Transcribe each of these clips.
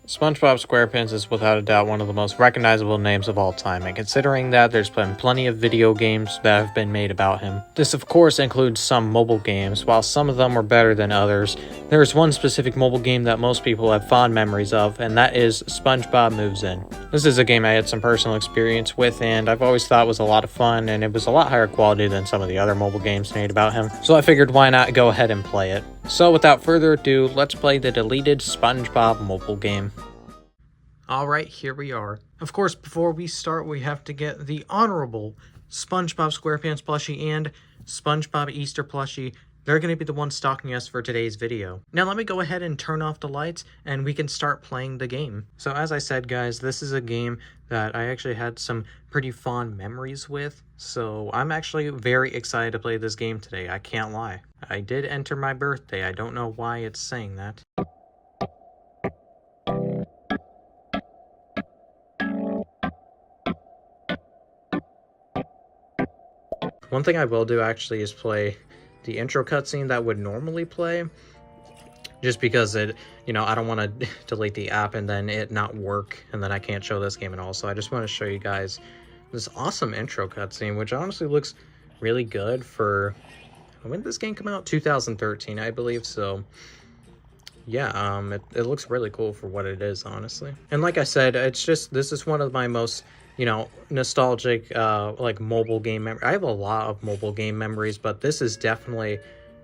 SpongeBob SquarePants is without a doubt one of the most recognizable names of all time, and considering that there's been plenty of video games that have been made about him. This of course includes some mobile games. While some of them were better than others, there is one specific mobile game that most people have fond memories of, and that is SpongeBob Moves In. This is a game I had some personal experience with, and I've always thought was a lot of fun, and it was a lot higher quality than some of the other mobile games made about him, so I figured why not go ahead and play it. So without further ado, let's play the deleted SpongeBob mobile game. Alright, here we are. Of course, before we start, we have to get the honorable SpongeBob SquarePants plushie and SpongeBob Easter plushie. They're going to be the ones stalking us for today's video. Now let me go ahead and turn off the lights and we can start playing the game. So as I said, guys, this is a game that I actually had some pretty fond memories with. So I'm actually very excited to play this game today. I can't lie. I did enter my birthday. I don't know why it's saying that. One thing I will do actually is play the intro cutscene that would normally play, just because it, I don't want to delete the app and then it not work and then I can't show this game at all. So I just want to show you guys this awesome intro cutscene, which honestly looks really good for, when did this game come out? 2013, I believe. So yeah, it looks really cool for what it is, honestly. And like I said, this is one of my most nostalgic like mobile game memory. I have a lot of mobile game memories, but this is definitely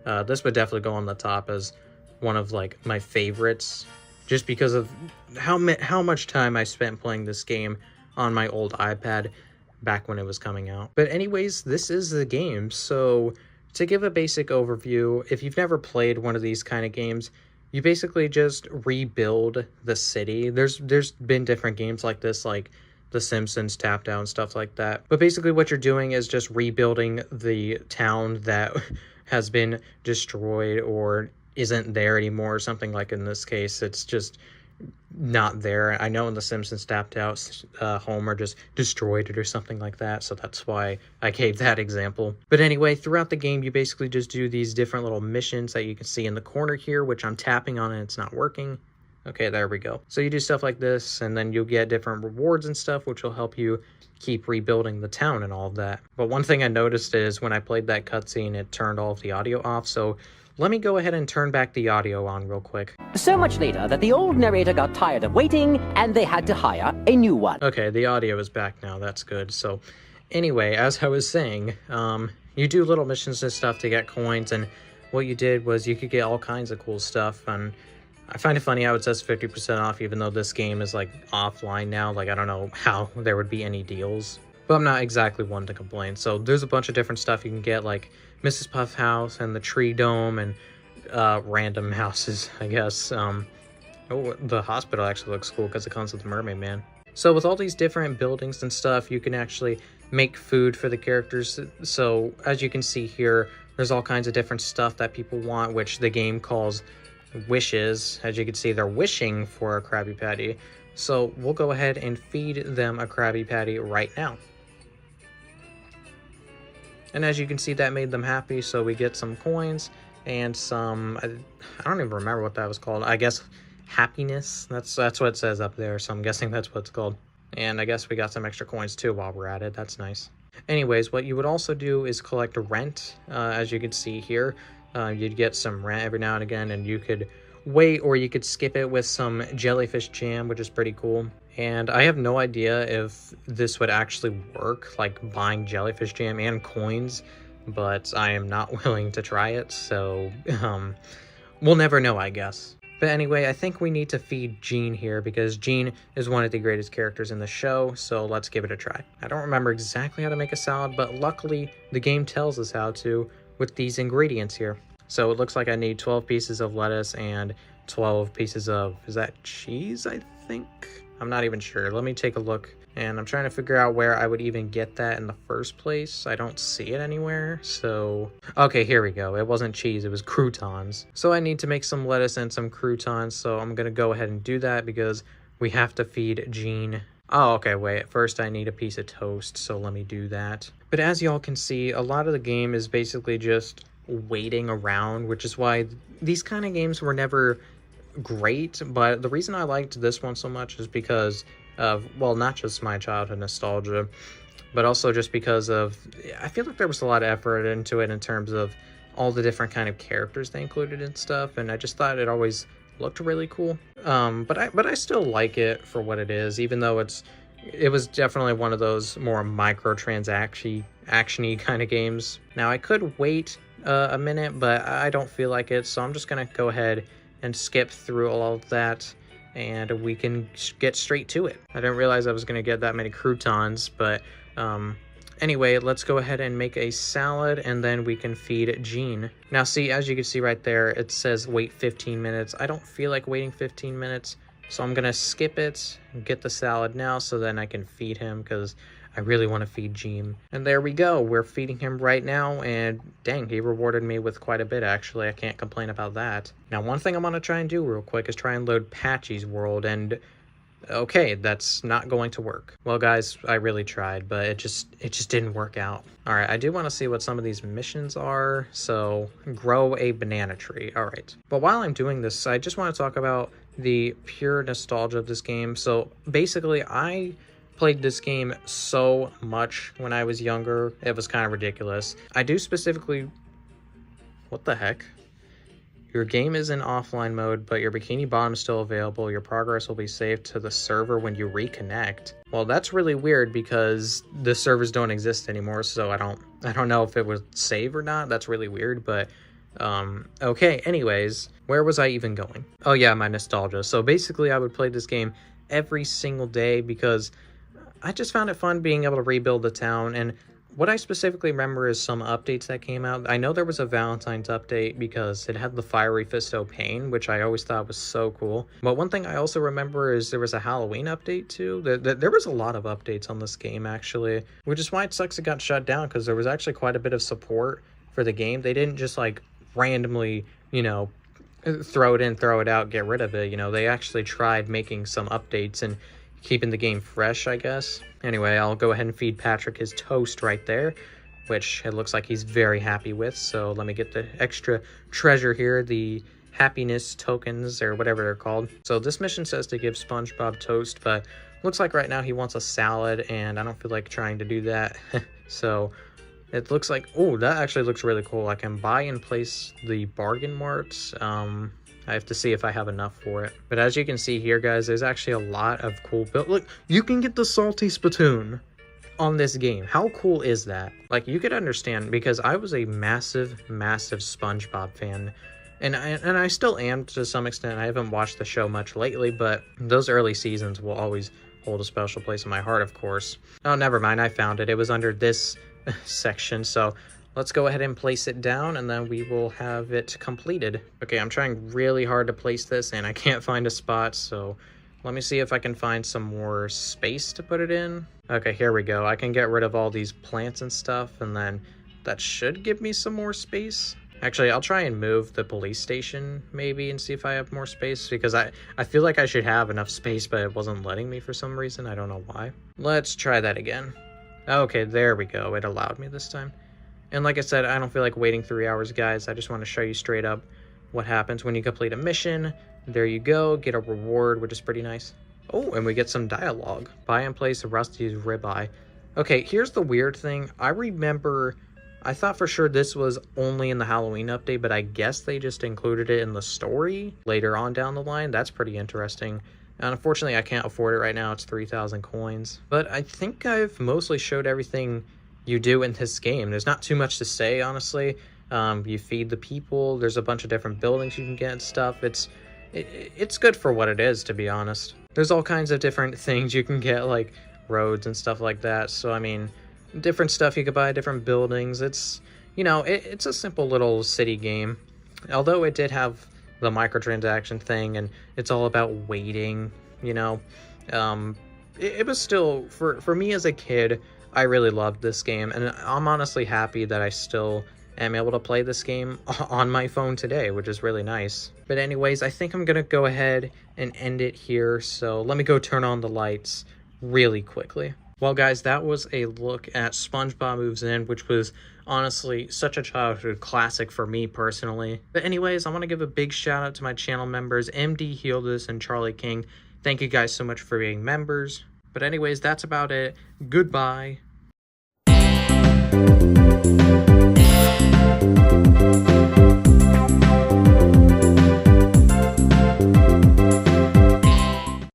this would definitely go on the top as one of like my favorites, just because of how much time I spent playing this game on my old iPad back when it was coming out. But anyways, this is the game. So to give a basic overview, if you've never played one of these kind of games, you basically just rebuild the city. There's been different games like this, like The Simpsons, Tap Down, stuff like that. But basically what you're doing is just rebuilding the town that has been destroyed or isn't there anymore, or something. Like in this case, it's just not there. I know in The Simpsons, Tapped Out, Homer just destroyed it or something like that, so that's why I gave that example. But anyway, throughout the game, you basically just do these different little missions that you can see in the corner here, which I'm tapping on and it's not working. Okay, there we go. So you do stuff like this, and then you'll get different rewards and stuff, which will help you keep rebuilding the town and all of that. But one thing I noticed is when I played that cutscene, it turned all of the audio off, so let me go ahead and turn back the audio on real quick. So much later that the old narrator got tired of waiting, and they had to hire a new one. Okay, the audio is back now, that's good. So anyway, as I was saying, you do little missions and stuff to get coins, and what you did was you could get all kinds of cool stuff. And I find it funny how it says 50% off, even though this game is like offline now. Like, I don't know how there would be any deals, but I'm not exactly one to complain. So there's a bunch of different stuff you can get, like Mrs. Puff House and the Tree Dome and random houses, I guess. Oh, the hospital actually looks cool because it comes with the Mermaid Man. So with all these different buildings and stuff, you can actually make food for the characters. So as you can see here, there's all kinds of different stuff that people want, which the game calls wishes. As you can see, they're wishing for a Krabby Patty. So we'll go ahead and feed them a Krabby Patty right now. And as you can see, that made them happy, so we get some coins and some, I don't even remember what that was called. I guess happiness. That's what it says up there, so I'm guessing that's what it's called. And I guess we got some extra coins too while we're at it. That's nice. Anyways, what you would also do is collect rent. As you can see here, you'd get some rent every now and again, and you could wait or you could skip it with some jellyfish jam, which is pretty cool. And I have no idea if this would actually work, like buying jellyfish jam and coins, but I am not willing to try it, so we'll never know, I guess. But anyway, I think we need to feed Gene here, because Gene is one of the greatest characters in the show, so let's give it a try. I don't remember exactly how to make a salad, but luckily the game tells us how to with these ingredients here. So it looks like I need 12 pieces of lettuce and 12 pieces of, is that cheese, I think? I'm not even sure. Let me take a look. And I'm trying to figure out where I would even get that in the first place. I don't see it anywhere, so... Okay, here we go. It wasn't cheese, it was croutons. So I need to make some lettuce and some croutons, so I'm gonna go ahead and do that because we have to feed Gene. Oh, okay, wait. First I need a piece of toast, so let me do that. But as y'all can see, a lot of the game is basically just waiting around, which is why these kind of games were never great, but the reason I liked this one so much is because of, well, not just my childhood nostalgia, but also just because of, I feel like there was a lot of effort into it in terms of all the different kind of characters they included and stuff, and I just thought it always looked really cool. But I still like it for what it is, even though it was definitely one of those more microtransaction actiony kind of games. Now I could wait a minute, but I don't feel like it, so I'm just gonna go ahead and skip through all of that, and we can get straight to it. I didn't realize I was gonna get that many croutons, but anyway, let's go ahead and make a salad, and then we can feed Jean. Now see, as you can see right there, it says wait 15 minutes. I don't feel like waiting 15 minutes, so I'm gonna skip it and get the salad now so then I can feed him, because I really want to feed Jean. And there we go, we're feeding him right now, and dang, he rewarded me with quite a bit actually. I can't complain about that. Now one thing I'm gonna try and do real quick is try and load Patchy's world, and okay, that's not going to work. Well guys, I really tried, but it just didn't work out. All right, I do want to see what some of these missions are. So grow a banana tree. All right, but while I'm doing this, I just want to talk about the pure nostalgia of this game. So basically, I played this game so much when I was younger, it was kind of ridiculous. I do specifically, what the heck? Your game is in offline mode, but your bikini bottom is still available. Your progress will be saved to the server when you reconnect. Well, that's really weird because the servers don't exist anymore, so I don't know if it would save or not. That's really weird, but okay, anyways, where was I even going? Oh yeah, my nostalgia. So basically I would play this game every single day because I just found it fun being able to rebuild the town. And what I specifically remember is some updates that came out. I know there was a Valentine's update because it had the Fiery Fisto Pain, which I always thought was so cool. But one thing I also remember is there was a Halloween update too. There was a lot of updates on this game actually, which is why it sucks it got shut down, because there was actually quite a bit of support for the game. They didn't just like randomly, you know, throw it in, throw it out, get rid of it. You know, they actually tried making some updates and keeping the game fresh, I guess. Anyway, I'll go ahead and feed Patrick his toast right there, which it looks like he's very happy with. So let me get the extra treasure here, the happiness tokens or whatever they're called. So this mission says to give SpongeBob toast, but looks like right now he wants a salad, and I don't feel like trying to do that. So it looks like, oh, that actually looks really cool. I can buy and place the bargain marts. I have to see if I have enough for it. But as you can see here, guys, there's actually a lot of cool build. Look, you can get the salty spittoon on this game. How cool is that? Like, you could understand, because I was a massive SpongeBob fan, and I still am to some extent. I haven't watched the show much lately, but those early seasons will always hold a special place in my heart, of course. Oh, never mind, I found it. It was under this section, so let's go ahead and place it down, and then we will have it completed. Okay, I'm trying really hard to place this, and I can't find a spot, so let me see if I can find some more space to put it in. Okay, here we go. I can get rid of all these plants and stuff, and then that should give me some more space. Actually, I'll try and move the police station, maybe, and see if I have more space, because I feel like I should have enough space, but it wasn't letting me for some reason. I don't know why. Let's try that again. Okay, there we go. It allowed me this time. And like I said, I don't feel like waiting 3 hours, guys. I just want to show you straight up what happens when you complete a mission. There you go, get a reward, which is pretty nice. Oh, and we get some dialogue. Buy and place Rusty's ribeye. Okay, here's the weird thing. I remember, I thought for sure this was only in the Halloween update, but I guess they just included it in the story later on down the line. That's pretty interesting. And unfortunately, I can't afford it right now. It's 3,000 coins. But I think I've mostly showed everything you do in this game. There's not too much to say, honestly. You feed the people. There's a bunch of different buildings you can get and stuff. It's good for what it is, to be honest. There's all kinds of different things you can get, like roads and stuff like that. So I mean, different stuff you could buy, different buildings. It's, you know, it's a simple little city game. Although it did have the microtransaction thing, and it's all about waiting, you know. It was still, for me as a kid, I really loved this game, and I'm honestly happy that I still am able to play this game on my phone today, which is really nice. But anyways, I think I'm gonna go ahead and end it here, so let me go turn on the lights really quickly. Well, guys, that was a look at SpongeBob Moves In, which was honestly such a childhood classic for me personally. But anyways, I want to give a big shout out to my channel members, MD Healdus and Charlie King. Thank you guys so much for being members. But anyways, that's about it. Goodbye.